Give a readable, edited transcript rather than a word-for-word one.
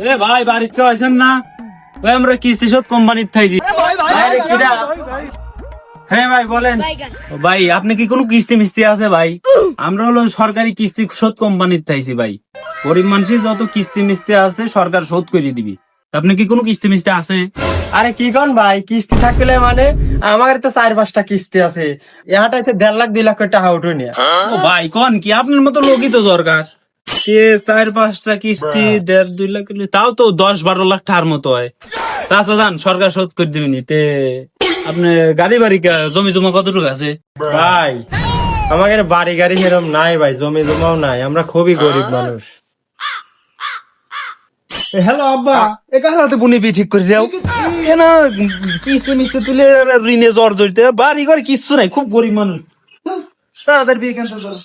এ ভাই বাড়িতে আছেন না? ওই আমরা কিস্তি শোধ কোম্পানির থাকি। হ্যাঁ ভাই বলেন। ভাই আপনি কি কোনো কিস্তি মিস্তি আছে ভাই? আমরা হলো সরকারি কিস্তি শোধ কোম্পানির থাইছি ভাই। গরিব মানুষের যত কিস্তি মিস্তি আছে সরকার শোধ করে দিবি। আপনি কি কোনো কিস্তি মিস্তি আছে? আরে কি কোন ভাই, কিস্তি থাকলে মানে আমার তো 4-5টা কিস্তি আছে। এটাইতে 1.5 লাখ 2 লাখ টাকা উঠে নিয়ে। ও ভাই কোন কি আপনার মতো লোকই তো দরকার। সে 4-5টা কিস্তি 1.5-2 লাখ হলে তাও তো 10-12 লাখ টাকার মতো হয়। তাছাড়া সরকার শোধ করে দিবেনি। তে আপনি গাড়ি বাড়ি জমি জমা কতটুকু আছে? ভাই আমাদের বাড়ি গাড়ি এরকম নাই ভাই, জমি জমাও নাই, আমরা খুবই গরিব মানুষ। হ্যালো আব্বা, একা হাতে বুনিপি ঠিক করে যাও কেন? কিস্তি মিস্তি তুলে ঋণে জ্বর জড়িতে বাড়ি ঘরে কিচ্ছু নাই, খুব গরিব মানুষ। তাড়াতাড়ি বিয়ে ক্যান্সেল করো।